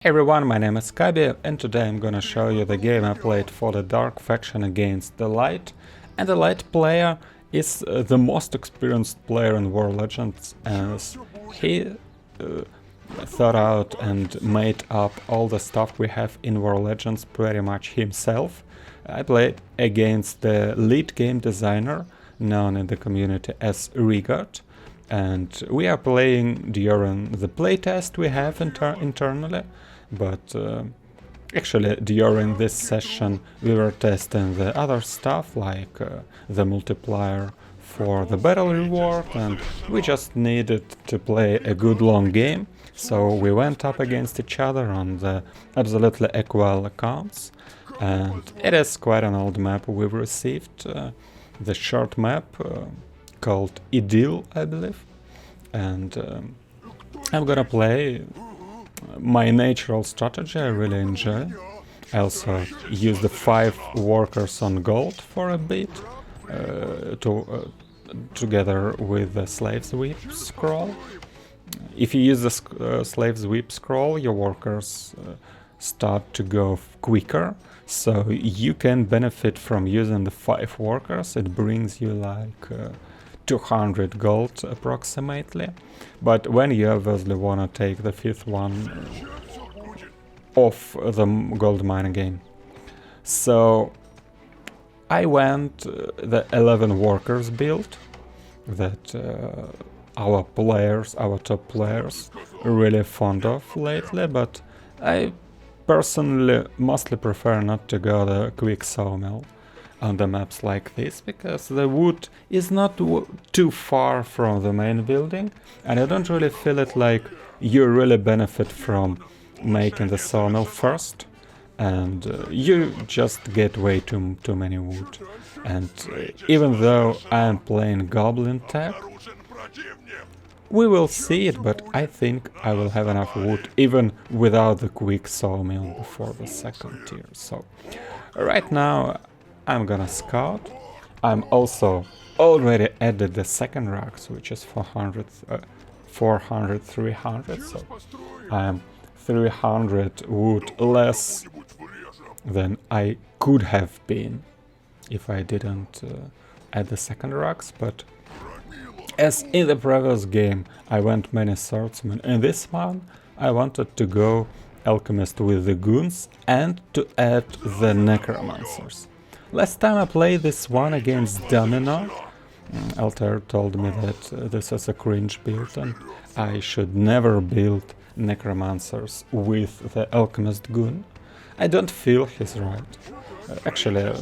Hey everyone, my name is Kabi, and today I'm gonna show you the game I played for the Dark faction against the Light. And the Light player is the most experienced player in War Legends, as he thought out and made up all the stuff we have in War Legends pretty much himself. I played against the lead game designer, known in the community as Riguard, and we are playing during the playtest we have internally. But actually during this session we were testing the other stuff, like the multiplier for the battle reward, and we just needed to play a good long game, so we went up against each other on the absolutely equal accounts. And it is quite an old map we've received, the short map called Idyll, I believe, and I'm gonna play my natural strategy I really enjoy. I also use the 5 workers on gold for a bit, together with the slave's whip scroll. If you use the slave's whip scroll, your workers start to go quicker, so you can benefit from using the 5 workers. It brings you like 200 gold approximately, but when you obviously want to take the 5th one off the gold mine again. So I went the 11 workers build that our top players are really fond of lately, but I personally mostly prefer not to go the quick sawmill on the maps like this, because the wood is not too far from the main building, and I don't really feel it like you really benefit from making the sawmill first, and you just get way too many wood. And even though I'm playing goblin tech, we will see it, but I think I will have enough wood even without the quick sawmill before the 2nd tier. So right now I'm gonna scout. I'm also already added the 2nd racks, which is 400, 300, so I'm 300 wood less than I could have been if I didn't add the 2nd racks. But as in the previous game I went many swordsmen, in this one I wanted to go alchemist with the goons and to add the necromancers. Last time I played this one against Domino, Altair told me that this is a cringe build and I should never build necromancers with the alchemist goon. I don't feel he's right. Actually,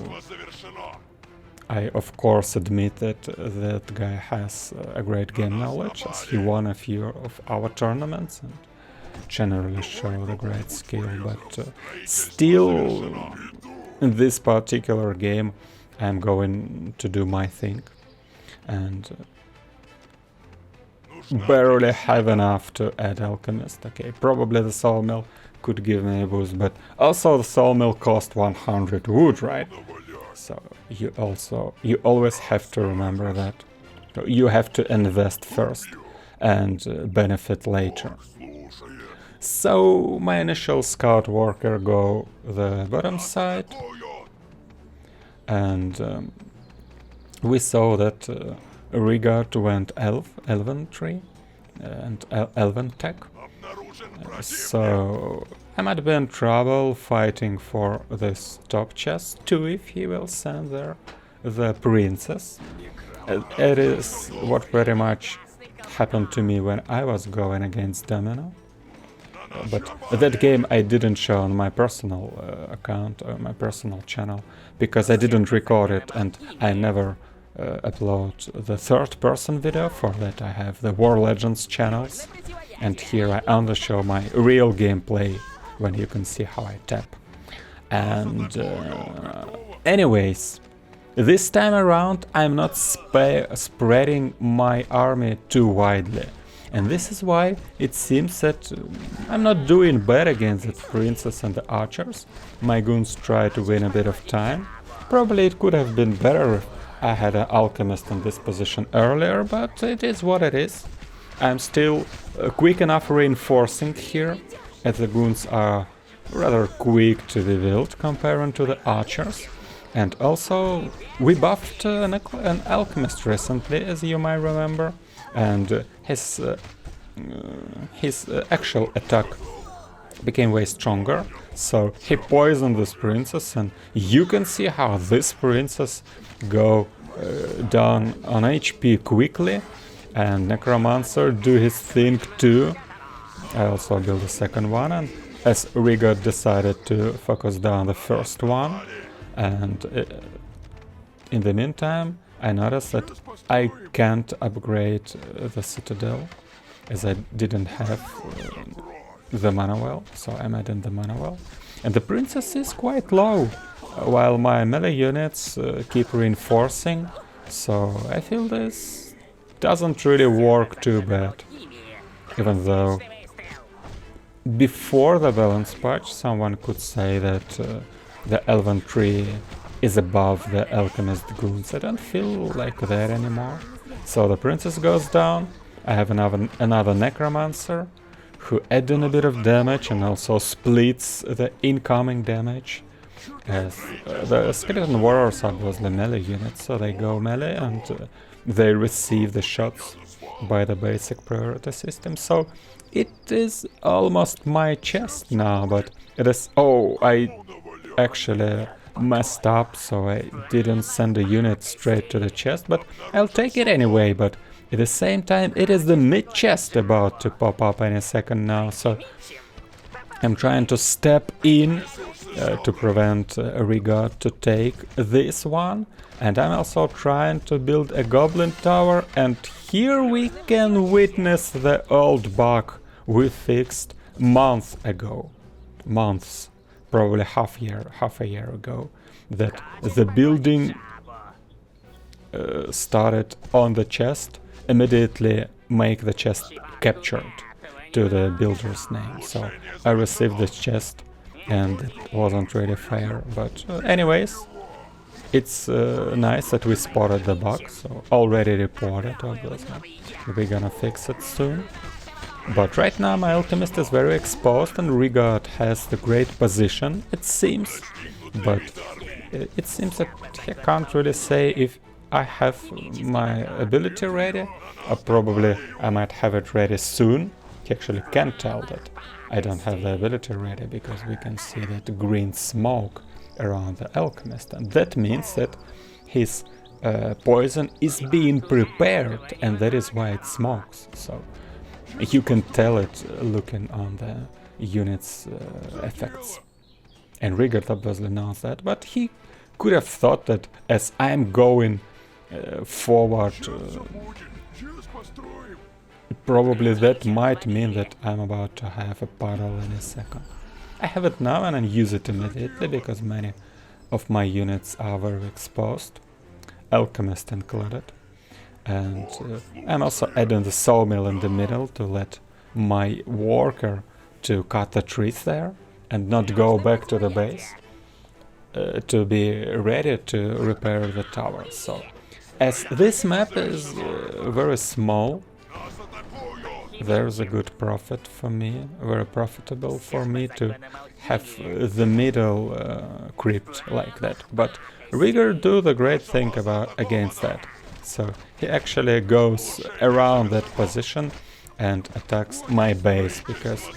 I of course admit that that guy has a great game knowledge, as he won a few of our tournaments and generally showed a great skill, but still in this particular game I'm going to do my thing, and barely have enough to add alchemist. Okay, probably the sawmill could give me a boost, but also the sawmill cost 100 wood, right? So you always have to remember that you have to invest first and benefit later. So my initial scout worker go the bottom side, and we saw that Riguard went elven tree and elven tech, so I might be in trouble fighting for this top chest too if he will send there the princess. It is what very much happened to me when I was going against Domino. But that game I didn't show on my personal account or my personal channel, because I didn't record it and I never upload the 3rd-person video. For that I have the War Legends channels, and here I only show my real gameplay when you can see how I tap. And anyways, this time around I'm not spreading my army too widely. And this is why it seems that I'm not doing bad against the princess and the archers. My goons try to win a bit of time. Probably it could have been better if I had an alchemist in this position earlier, but it is what it is. I'm still quick enough reinforcing here as the goons are rather quick to be built compared to the archers. And also, we buffed an alchemist recently, as you might remember, and his actual attack became way stronger. So he poisoned this princess, and you can see how this princess go down on HP quickly, and Necromancer do his thing too. I also built a second one, and as Riguard decided to focus down the first one, and in the meantime I noticed that I can't upgrade the citadel, as I didn't have the mana well, so I'm adding the mana well. And the princess is quite low, while my melee units keep reinforcing, so I feel this doesn't really work too bad. Even though before the balance patch someone could say that the Elven tree is above the alchemist goons. I don't feel like that anymore. So the princess goes down, I have another necromancer who adds in a bit of damage and also splits the incoming damage. As the skeleton warriors are mostly melee units, so they go melee and they receive the shots by the basic priority system. So it is almost my chest now, but it is... Oh, I actually messed up, so I didn't send a unit straight to the chest, but I'll take it anyway. But at the same time, it is the mid-chest about to pop up any second now, so I'm trying to step in to prevent Riguard to take this one. And I'm also trying to build a goblin tower, and here we can witness the old bug we fixed months ago. Months, probably half a year ago, that the building started on the chest, immediately make the chest captured to the builder's name. So I received this chest and it wasn't really fair, but anyways, it's nice that we spotted the bug, so already reported, obviously. We're gonna fix it soon. But right now my alchemist is very exposed and Riguard has the great position, it seems. But it seems that I can't really say if I have my ability ready, or probably I might have it ready soon. He actually can't tell that I don't have the ability ready, because we can see that green smoke around the alchemist, and that means that his poison is being prepared, and that is why it smokes. So you can tell it looking on the unit's effects. And Riguard obviously knows that, but he could have thought that as I'm going forward, probably that might mean that I'm about to have a puddle in a second. I have it now and I use it immediately, because many of my units are very exposed, alchemist included. And I'm also adding the sawmill in the middle to let my worker to cut the trees there and not go back to the base, to be ready to repair the tower. So as this map is very small, there's a good profit for me, very profitable for me to have the middle crypt like that. But Riguard do the great thing against that. So he actually goes around that position and attacks my base, because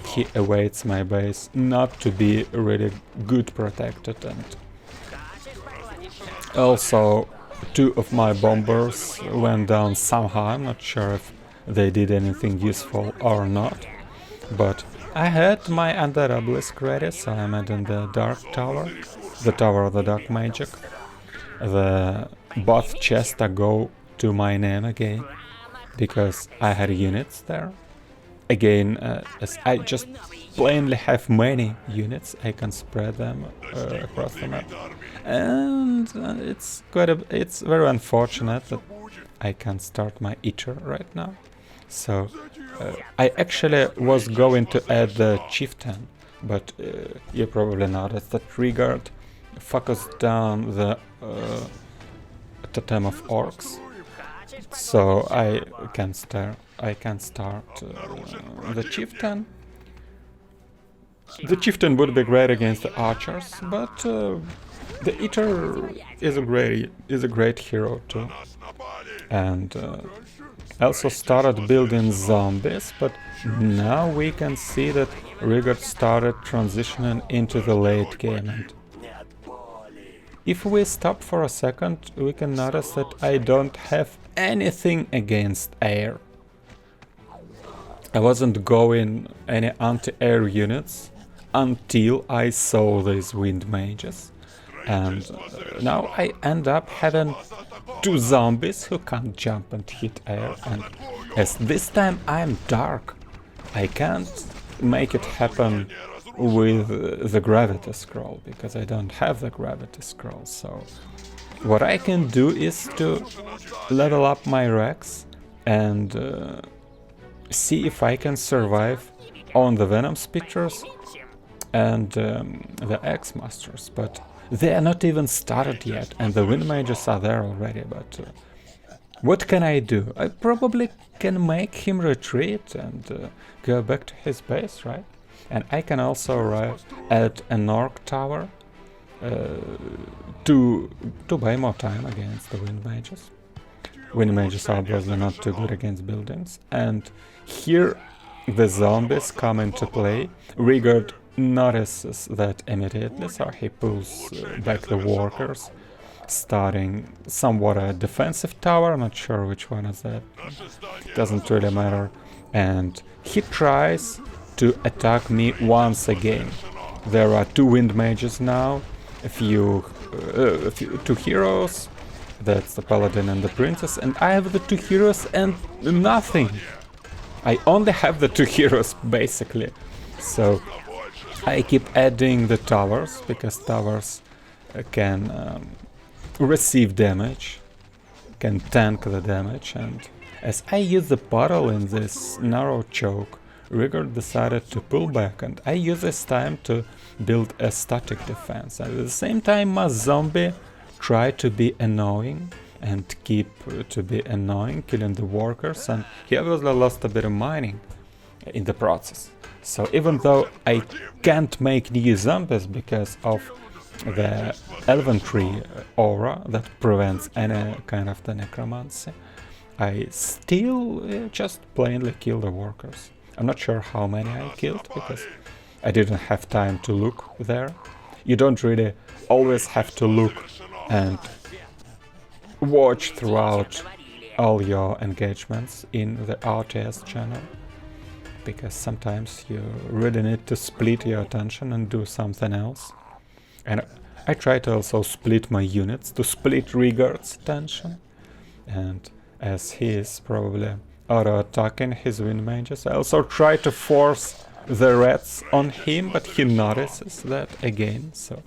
he awaits my base not to be really good protected. And also two of my bombers went down somehow. I'm not sure if they did anything useful or not, but I had my Undead Obelisk ready, so I'm adding the Dark Tower, the Tower of the Dark Magic. The both chests go to my name again, because I had units there. Again, as I just plainly have many units, I can spread them across the map. And it's very unfortunate that I can't start my Eater right now. So I actually was going to add the Chieftain, but you probably noticed that Riguard focused down the Totem of Orcs. So I can start the Chieftain, The chieftain would be great against the archers, but the eater is a great hero too. And also started building zombies, but now we can see that Riguard started transitioning into the late game. And if we stop for a second, we can notice that I don't have anything against air. I wasn't going any anti-air units until I saw these wind mages. And now I end up having two zombies who can't jump and hit air, and as this time I'm dark, I can't make it happen with the gravity scroll, because I don't have the gravity scroll. So what I can do is to level up my Rex and see if I can survive on the Venom Spitters and the X-Masters, but they are not even started yet, and the Wind Mages are there already. But what can I do? I probably can make him retreat and go back to his base, right? And I can also add an Orc Tower to buy more time against the Wind Mages. Wind Mages are obviously not too good against buildings, and here the zombies come into play. Riguard notices that immediately, so he pulls back the workers, starting somewhat a defensive tower. I'm not sure which one is that, doesn't really matter, and he tries to attack me once again. There are two wind mages now, two heroes, that's the paladin and the princess, and I have the two heroes and nothing. I only have the two heroes basically, so I keep adding the towers, because towers can receive damage, can tank the damage, and as I use the bottle in this narrow choke, Riguard decided to pull back, and I use this time to build a static defense. And at the same time, my zombie tried to be annoying and keep to be annoying, killing the workers, and he obviously lost a bit of mining in the process. So even though I can't make new zombies because of the Elementary aura that prevents any kind of the necromancy, I still just plainly kill the workers. I'm not sure how many I killed, because I didn't have time to look there. You don't really always have to look and watch throughout all your engagements in the RTS channel, because sometimes you really need to split your attention and do something else. And I try to also split my units, to split Riguard's attention, and as he is probably auto-attacking his wind mages, I also try to force the rats on him, but he notices that again, so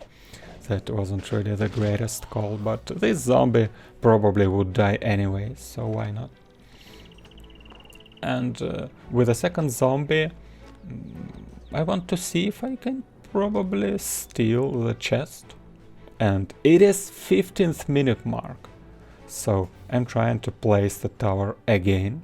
that wasn't really the greatest call, but this zombie probably would die anyway, so why not? And with the second zombie, I want to see if I can probably steal the chest, and it is 15th minute mark, so I'm trying to place the tower again.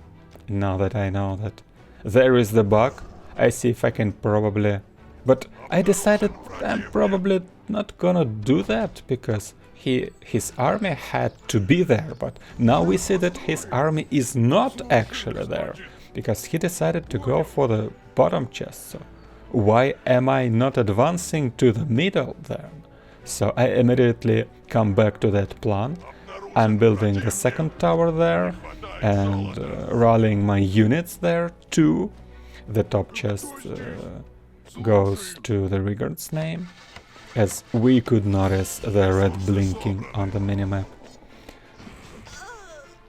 Now that I know that there is the bug, I see if I can probably... But I decided I'm probably not gonna do that, because his army had to be there, but now we see that his army is not actually there, because he decided to go for the bottom chest. So why am I not advancing to the middle then? So I immediately come back to that plan. I'm building the second tower there and rallying my units there too. The top chest goes to the Riguard's name, as we could notice the red blinking on the minimap.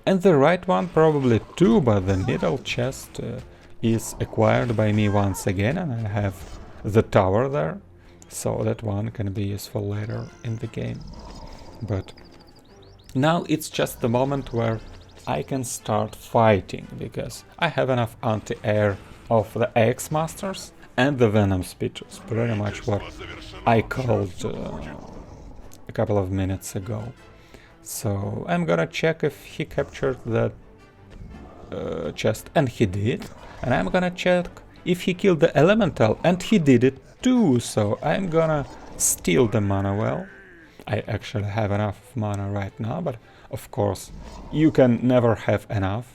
And the right one probably too, but the middle chest is acquired by me once again, and I have the tower there, so that one can be useful later in the game. But now it's just the moment where I can start fighting, because I have enough anti-air of the X-Masters and the Venom Spitters, pretty much what I called a couple of minutes ago. So I'm gonna check if he captured that chest, and he did. And I'm gonna check if he killed the Elemental, and he did it 2, so I'm gonna steal the mana well. I actually have enough mana right now, but of course you can never have enough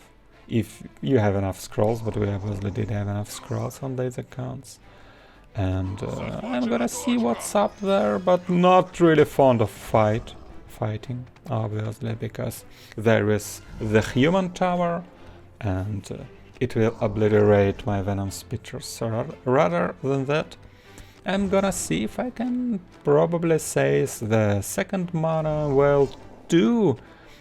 if you have enough scrolls, but we obviously did have enough scrolls on these accounts. And I'm gonna see what's up there, but not really fond of fighting, obviously, because there is the human tower, and it will obliterate my Venom Spitters. So rather than that, I'm gonna see if I can probably seize the second mana well too.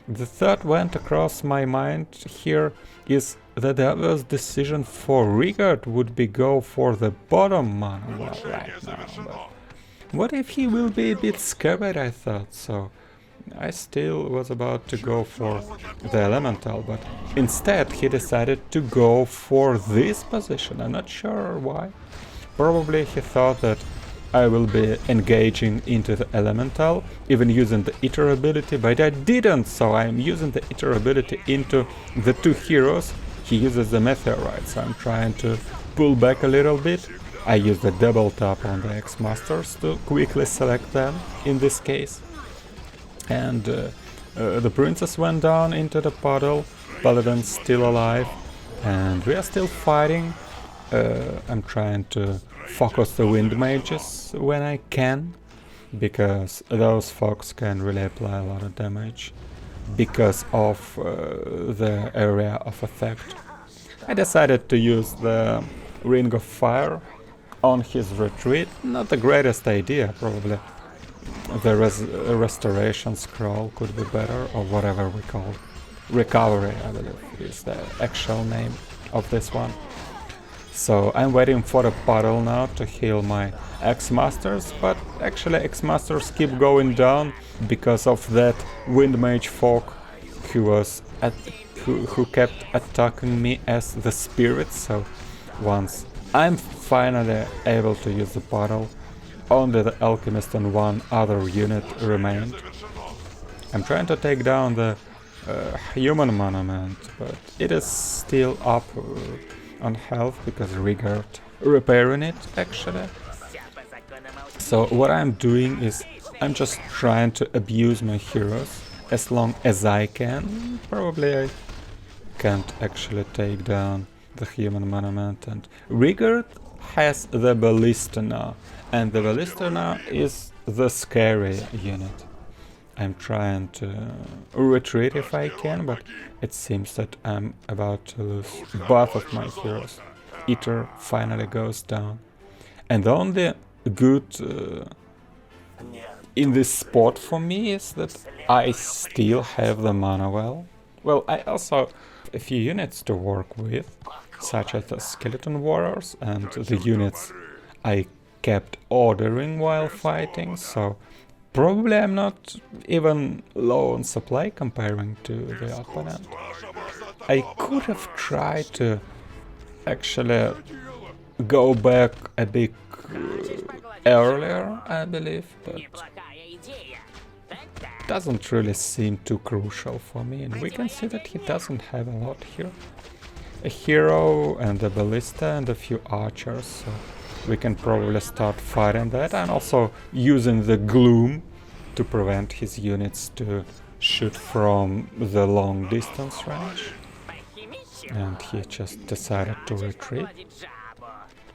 The thought went across my mind here is that the obvious decision for Riguard would be go for the bottom mana well right now. But what if he will be a bit scared, I thought, so I still was about to go for the elemental, but instead he decided to go for this position. I'm not sure why. Probably he thought that I will be engaging into the elemental, even using the Eater ability, but I didn't, so I'm using the Eater ability into the two heroes. He uses the meteorite, so I'm trying to pull back a little bit. I use the double tap on the X-Masters to quickly select them in this case. And the princess went down into the puddle, Paladin's still alive, and we are still fighting. I'm trying to focus the wind mages when I can, because those folks can really apply a lot of damage because of the area of effect. I decided to use the Ring of Fire on his retreat. Not the greatest idea, probably. The restoration scroll could be better, or whatever we call it. Recovery, I believe, is the actual name of this one. So I'm waiting for the puddle now to heal my X-Masters, but actually X-Masters keep going down because of that wind mage folk who kept attacking me as the spirit. So once I'm finally able to use the puddle, only the alchemist and one other unit remained. I'm trying to take down the human monument, but it is still up on health because Riguard repairing it actually. So what I'm doing is I'm just trying to abuse my heroes as long as I can. Probably I can't actually take down the human monument, and Riguard has the ballista now, and the ballista now is the scary unit. I'm trying to retreat if I can, but it seems that I'm about to lose both of my heroes. Eater finally goes down. And the only good in this spot for me is that I still have the mana well. Well, I also have a few units to work with, such as the skeleton warriors and the units I kept ordering while fighting, so probably I'm not even low on supply comparing to the opponent. I could have tried to actually go back a bit earlier, I believe, but doesn't really seem too crucial for me, and we can see that he doesn't have a lot here. A hero and a ballista and a few archers, so we can probably start fighting that, and also using the gloom to prevent his units to shoot from the long distance range. And he just decided to retreat.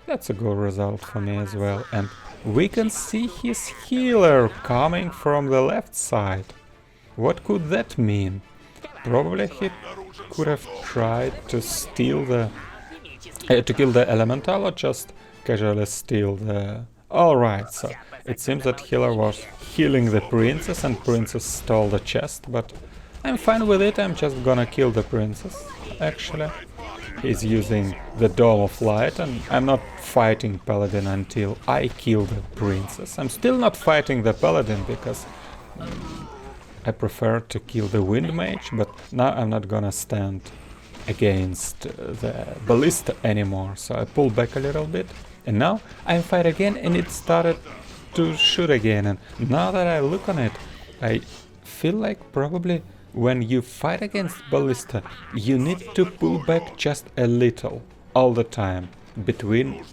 That's a good result for me as well. And we can see his healer coming from the left side. What could that mean? Probably he could have tried to steal the... to kill the elemental, or just casually steal the... Alright, so it seems that healer was healing the princess and princess stole the chest, but I'm fine with it. I'm just gonna kill the princess, actually. He's using the Dome of Light, and I'm not fighting Paladin until I kill the princess. I'm still not fighting the Paladin because I prefer to kill the Wind Mage, but now I'm not gonna stand against the Ballista anymore, so I pull back a little bit, and now I fight again, and it started to shoot again, and now that I look on it, I feel like probably when you fight against Ballista, you need to pull back just a little, all the time. between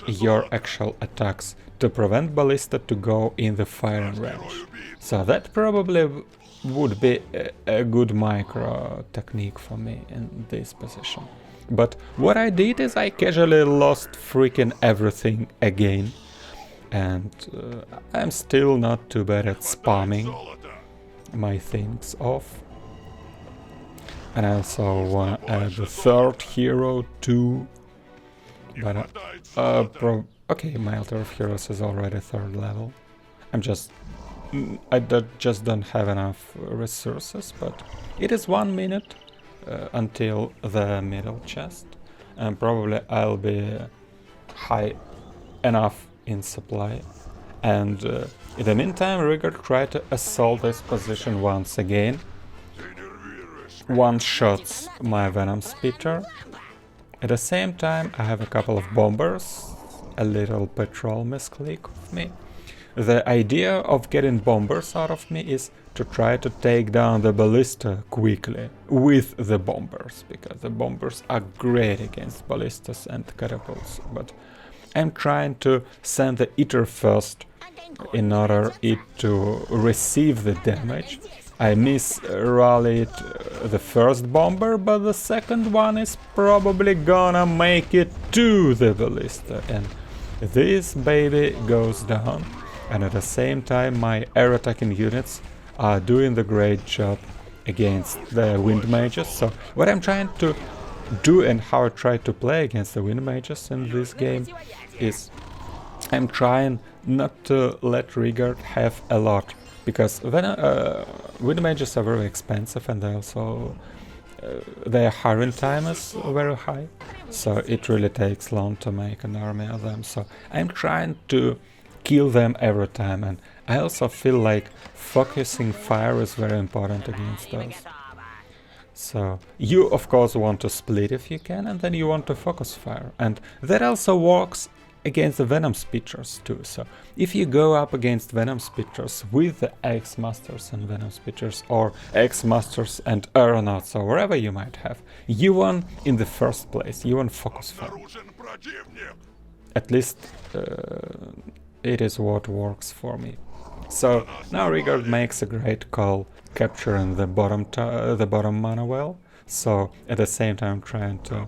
your actual attacks to prevent ballista to go in the firing range. So that probably would be a good micro technique for me in this position. But what I did is I casually lost freaking everything again, and I'm still not too bad at spamming my things off. And I also want to add the third hero too, but okay, my altar of heroes is already third level. I just don't have enough resources, but it is 1 minute until the middle chest, and probably I'll be high enough in supply. And in the meantime, Riguard tried to assault this position once again. One shots my Venom Spitter. At the same time, I have a couple of bombers, a little patrol misclick of me. The idea of getting bombers out of me is to try to take down the ballista quickly with the bombers, because the bombers are great against ballistas and catapults, but I'm trying to send the eater first in order it to receive the damage. I misrallied the first bomber, but the second one is probably gonna make it to the ballista, and this baby goes down. And at the same time, my air attacking units are doing the great job against the wind mages. So what I'm trying to do and how I try to play against the wind mages in this game is I'm trying not to let Riguard have a lot, because wind mages are very expensive, and they also their hiring time is very high, so it really takes long to make an army of them. So I'm trying to kill them every time, and I also feel like focusing fire is very important against those. So you of course want to split if you can, and then you want to focus fire, and that also works against the Venom Spitters too. So if you go up against Venom Spitters with the X-Masters and Venom Spitters, or X-Masters and Aeronauts, or wherever you might have, you won in the first place, you won focus fire. At least it is what works for me. So now Riguard makes a great call capturing the bottom mana well, so at the same time trying to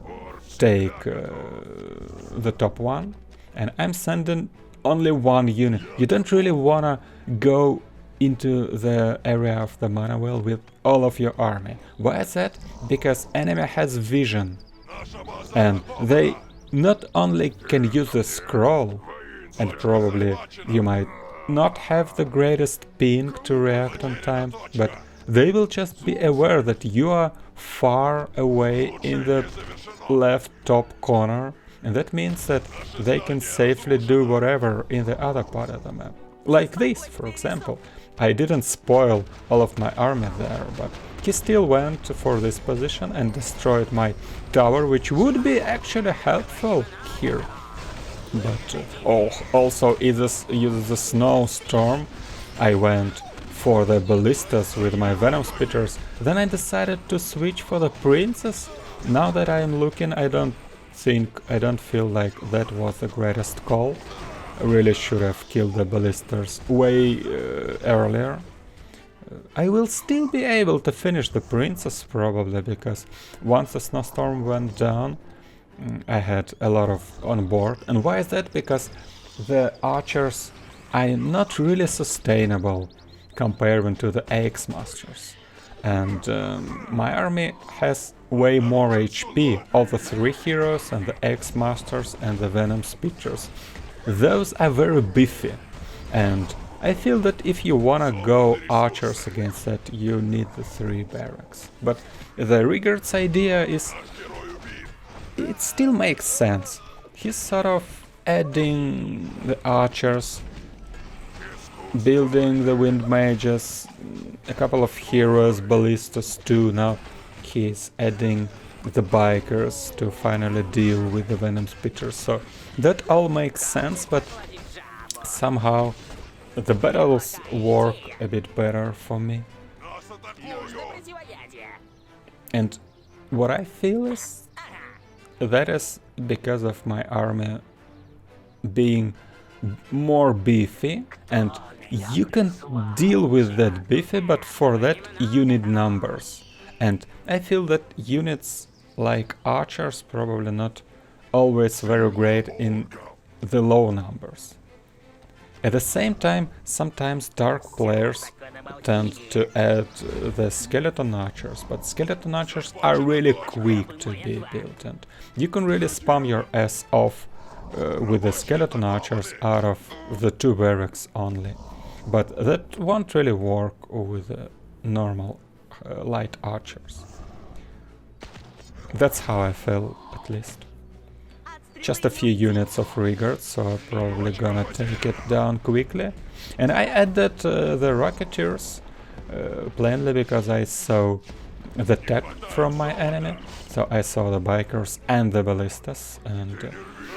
take the top one, and I'm sending only one unit. You don't really wanna go into the area of the mana well with all of your army. Why is that? Because enemy has vision, and they not only can use the scroll, and probably you might not have the greatest ping to react on time, but they will just be aware that you are far away in the left top corner, and that means that they can safely do whatever in the other part of the map. Like this, for example. I didn't spoil all of my army there, but he still went for this position and destroyed my tower, which would be actually helpful here. But also it uses the snowstorm. I went for the ballistas with my Venom Spitters, then I decided to switch for the princess. Now that I am looking, I don't feel like that was the greatest call. I really should have killed the ballistas way earlier. I will still be able to finish the princess probably, because once the snowstorm went down, I had a lot of on board. And why is that? Because the archers are not really sustainable compared to the X-Masters. And my army has way more HP, all the 3 heroes and the X-Masters and the Venom Spitters. Those are very beefy, and I feel that if you wanna go archers against that, you need the 3 barracks. But the Riguard's idea is, it still makes sense. He's sort of adding the archers, building the wind mages, a couple of heroes, ballistas too. Now he's adding the bikers to finally deal with the Venom Spitters. So that all makes sense, but somehow the battles work a bit better for me. And what I feel is that is because of my army being more beefy, and you can deal with that beefy, but for that you need numbers. And I feel that units like archers probably not always very great in the low numbers. At the same time, sometimes dark players tend to add the skeleton archers, but skeleton archers are really quick to be built, and you can really spam your ass off with the skeleton archers out of the 2 barracks only. But that won't really work with the normal light archers. That's how I feel, at least. Just a few units of Riguard, so I'm probably gonna take it down quickly. And I added the Rocketeers plainly because I saw the tech from my enemy. So I saw the Bikers and the Ballistas, and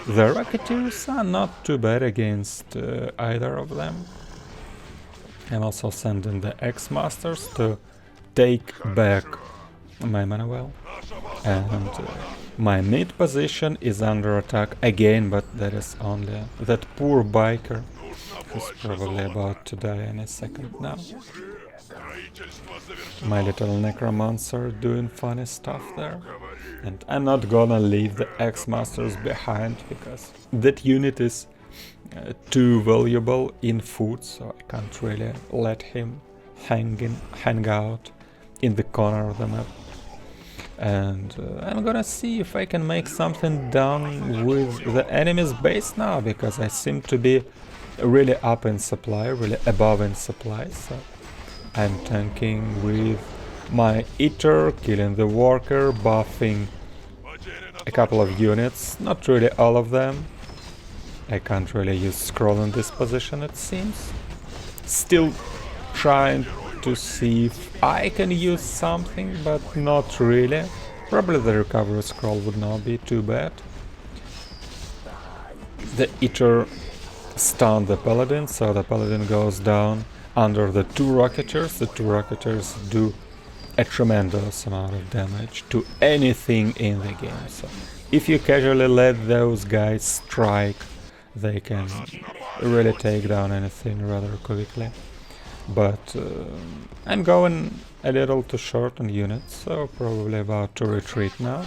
the Rocketeers are not too bad against either of them. I'm also sending the X-Masters to take back my mana well. And my mid position is under attack again, but that is only that poor biker who's probably about to die any second now. My little necromancer doing funny stuff there. And I'm not gonna leave the X-Masters behind because that unit is too valuable in food, so I can't really let him hang out in the corner of the map. And I'm gonna see if I can make something done with the enemy's base now, because I seem to be really up in supply, really above in supply, so I'm tanking with my Eater, killing the worker, buffing a couple of units, not really all of them. I can't really use scroll in this position, it seems. Still trying to see if I can use something, but not really. Probably the recovery scroll would not be too bad. The Eater stunned the Paladin, so the Paladin goes down under the 2 Rocketeers. The 2 Rocketeers do a tremendous amount of damage to anything in the game. So if you casually let those guys strike, they can really take down anything rather quickly. But I'm going a little too short on units, so probably about to retreat now.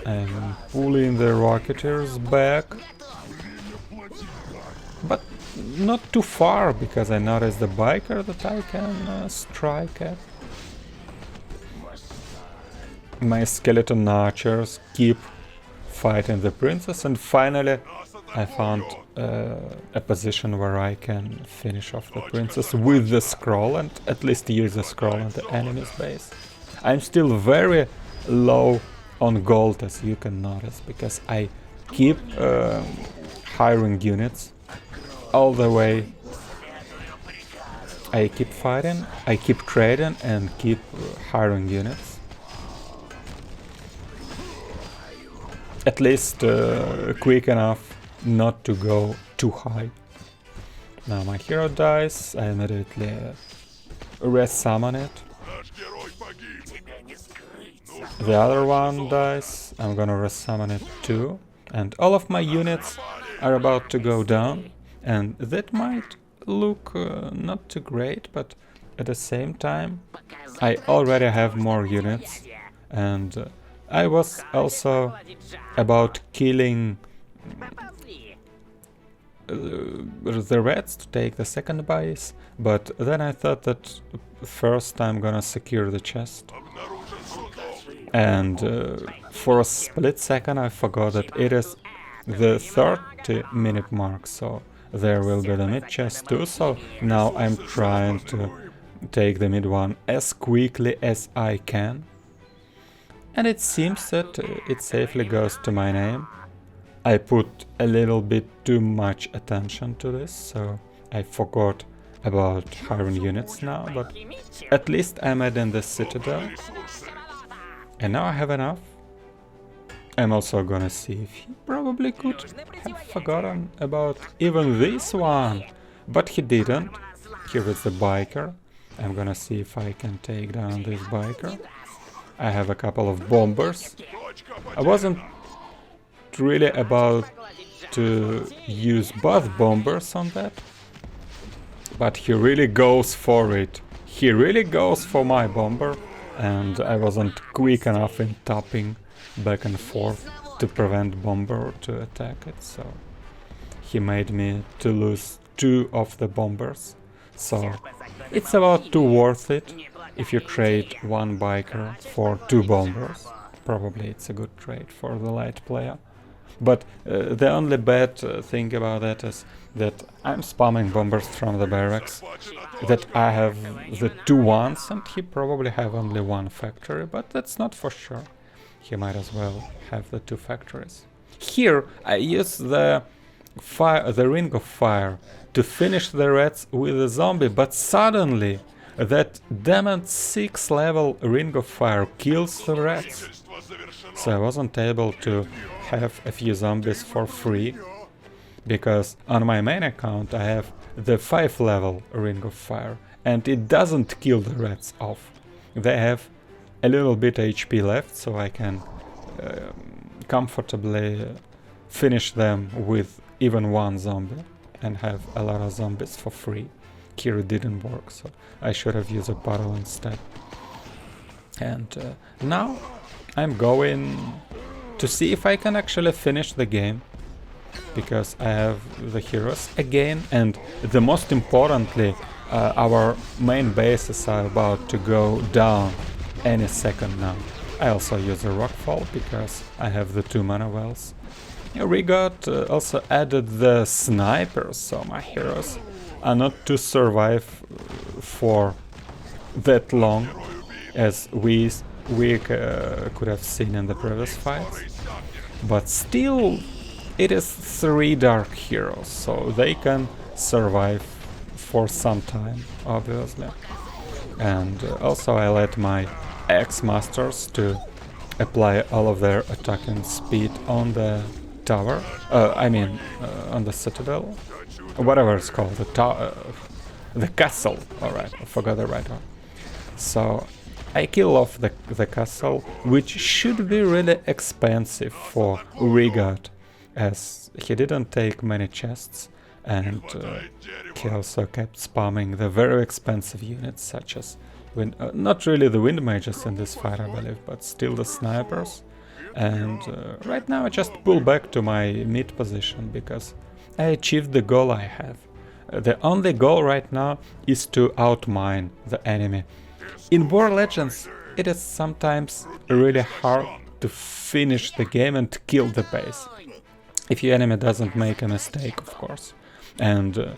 I'm pulling the Rocketeers back, but not too far, because I noticed the biker that I can strike at. My skeleton archers keep fighting the princess, and finally I found a position where I can finish off the princess with the scroll and at least use the scroll on the enemy's base. I'm still very low on gold, as you can notice, because I keep hiring units all the way. I keep fighting, I keep trading and keep hiring units. At least quick enough not to go too high. Now my hero dies, I immediately resummon it. The other one dies, I'm gonna resummon it too. And all of my units are about to go down, and that might look not too great, but at the same time I already have more units, and I was also about killing the reds to take the second base, but then I thought that first I'm gonna secure the chest. And for a split second I forgot that it is the 30-minute mark, so there will be the mid chest too, so now I'm trying to take the mid one as quickly as I can. And it seems that it safely goes to my name. I put a little bit too much attention to this, so I forgot about hiring units now, but at least I'm adding the citadel. And now I have enough. I'm also gonna see if he probably could have forgotten about even this one, but he didn't. Here is the biker. I'm gonna see if I can take down this biker. I have a couple of bombers. I wasn't really about to use both bombers on that, but he really goes for it. He really goes for my bomber, and I wasn't quick enough in tapping back and forth to prevent bomber to attack it, so he made me to lose 2 of the bombers. So it's about 2 worth it if you trade 1 biker for 2 bombers. Probably it's a good trade for the light player. But the only bad thing about that is that I'm spamming bombers from the barracks, that I have the 2 ones, and he probably have only 1 factory, but that's not for sure. He might as well have the 2 factories. Here I use the ring of fire to finish the rats with a zombie, but suddenly that damned 6th level ring of fire kills the rats. So I wasn't able to have a few zombies for free, because on my main account I have the 5th level ring of fire and it doesn't kill the rats off. They have a little bit HP left, so I can comfortably finish them with even 1 zombie and have a lot of zombies for free. Here it didn't work, so I should have used a bottle instead. And now I'm going to see if I can actually finish the game, because I have the heroes again, and the most importantly, our main bases are about to go down any second now. I also use a rockfall because I have the 2 mana wells. Riguard also added the snipers, so my heroes are not to survive for that long as we could have seen in the previous fights. But still, it is 3 dark heroes, so they can survive for some time, obviously. And also I let my X-Masters to apply all of their attacking speed on the tower, on the citadel, whatever it's called, the castle. Alright, I forgot the right one. So I kill off the castle, which should be really expensive for Riguard, as he didn't take many chests, and he also kept spamming the very expensive units, such as not really the wind mages in this fight, I believe, but still the snipers. And right now I just pull back to my mid position because I achieved the goal I have. The only goal right now is to outmine the enemy. In War Legends it is sometimes really hard to finish the game and kill the base, if your enemy doesn't make a mistake, of course. And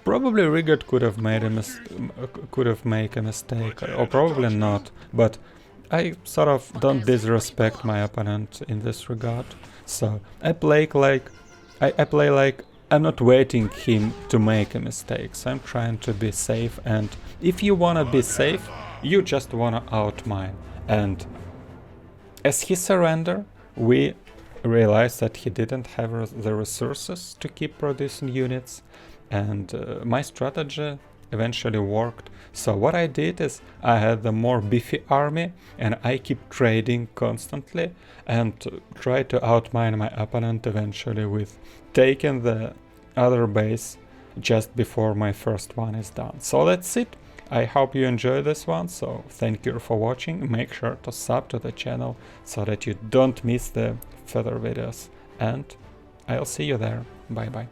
probably Riguard could have made a mistake, or probably not, but I sort of don't disrespect my opponent in this regard. So I play like I'm not waiting him to make a mistake. So I'm trying to be safe, and if you wanna be safe, you just wanna outmine. And as he surrendered, we realized that he didn't have the resources to keep producing units, and my strategy eventually worked. So what I did is I had the more beefy army, and I keep trading constantly and try to outmine my opponent eventually with taking the other base just before my first one is done. So that's it. I hope you enjoy this one, so thank you for watching. Make sure to sub to the channel so that you don't miss the further videos, and I'll see you there. Bye bye.